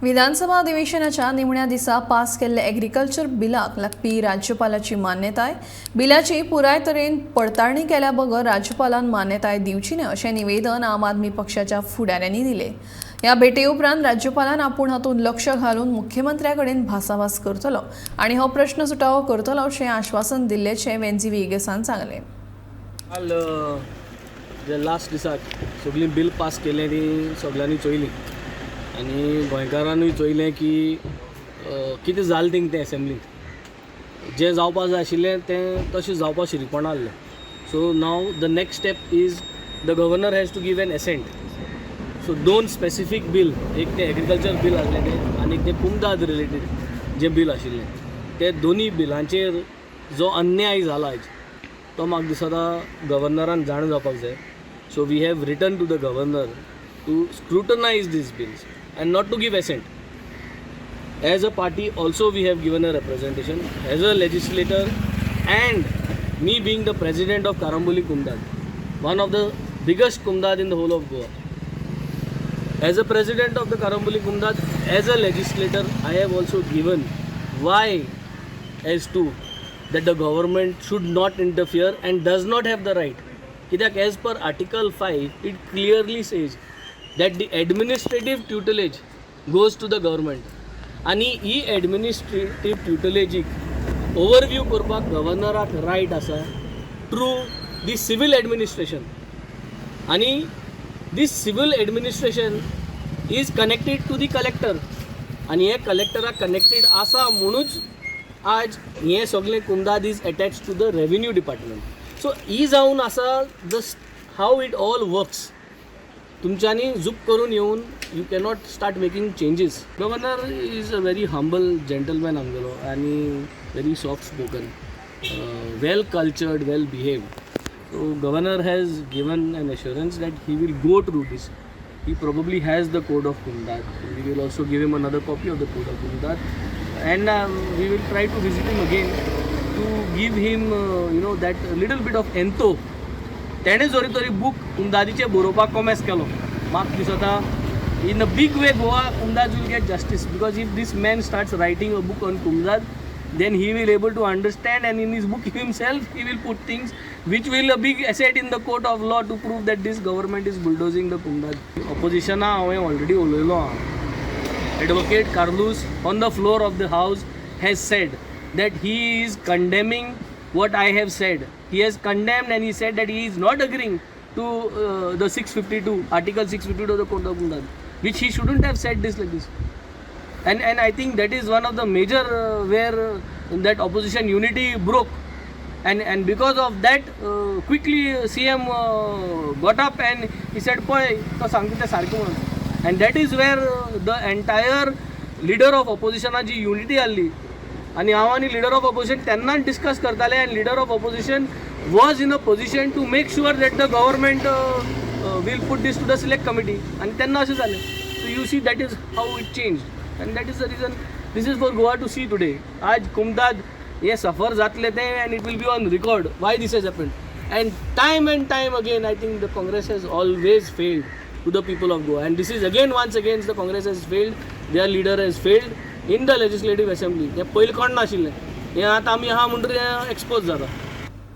विधानसभा अधिवेशनाच्या निमण्या दिसा पास केल्ल्या एग्रीकल्चर बिलाक लागपी राज्यपालाची मान्यताय बिलाची पुराय तरेन पडताळणी केल्या बगर राज्यपालान मान्यताय दिवची न्हय अशें निवेदन आम आदमी पक्षाच्या फुडाऱ्यांनी दिले। ह्या भेटे उपरांत राज्यपालान आपूण हातूंत लक्ष घालून मुख्यमंत्र्या कडेन भासाभास करतलो आनी हो प्रश्न सुटावो करतलो अशें आश्वासन दिल्लेचें वेंजी वेगेसान सांगलें। काल जे लास्ट दिसाक सगळीं बिल पास केलें ती सगळ्यांनी चोयली आनी गोंयकारांनी चोयलें की कितें जालें थिंग तें एसेंब्लींत जें जावपा जाय आशिल्लें तें तशें जावपा शिरीकपणा आसलें। So now the next step is the governor has to give an assent. So दोन स्पेसिफीक बिल, एक ते एग्रीकल्चर बिल आसलें तें आनी एक तें कुमदाद रिलेटेड जें बिल आशिल्लें, ते दोनी बिलांचेर जो अन्याय जाला आयज तो म्हाका दिसता गव्हर्नरान जाण जावपाक जाय। So we have written to the governor to scrutinise these bills and not to give assent. As a party also we have given a representation as a legislator, and me being the president of Karamboli Kumdad, one of the biggest Kumdad in the whole of Goa. As a president of the Karamboli Kumdad, as a legislator, I have also given why as to that the government should not interfere and does not have the right. Kidak as per Article 5, it clearly says that the administrative tutelage goes to the government. आणि ही administrative ट्युटलेजीक overview करपाक गव्हर्नराक right आसा through the civil administration, आनी this civil administration is connected to the collector, आनी हे कलेक्टराक connected आसा म्हणूच आज हे सगळें कुमदाद is attach to the revenue department. So ही जावन आसा just how it all works. तुमच्यांनी झूप करून येवन you cannot start making changes. Governor is a very humble gentleman आमगेलो आनी very soft spoken, well cultured, well behaved. So governor has given an assurance that he will go through this. He probably has the code of Kumdad. We will also give him another copy of the code of Kumdad, and we will try to visit him again to give him that little bit of entho. तेणें जरी तरी book कुमदादीचे बरोवपाक कॉमेस केलो, म्हाका दिसता in a big way Goa कुमदाद will get justice, because if this man starts writing a book on कुमदाद, then he will able to understand, and in his book himself he will put things which will a big asset in the court of law to prove that this government is bulldozing the Kumdad. Opposition हांवें already उलयलो आहा. Advocate Carlos on the floor of the house has said that he is condemning what I have said. He has condemned and he said that he is not agreeing to the 652 article 652 of the Code of Kumdad, which he shouldn't have said this like this. And I think that is one of the major where that opposition unity broke, and because of that quickly CM got up and he said पळय तो सांगता तें सारकें म्हणून, and that is where the entire leader of opposition ji unity आसली, आणि हांव आनी leader of opposition तेन्नाच डिस्कस करताले, and leader of opposition was in a position to make sure that the government will put this to the select committee, आणि तेन्ना अशें जालें. So you see that is how it changed. And that is the reason this is for Goa to see today. आज कुमदाद ये सफर जातले ते, and it will be on record why this has happened. And time again I think the Congress has always failed to the people of Goa, and this is again once again the Congress has failed. Their leader has failed in the legislative assembly. हे पयलीं कोण नाशिल्लें, हे आतां आमी आहा म्हणटरी expose जाता.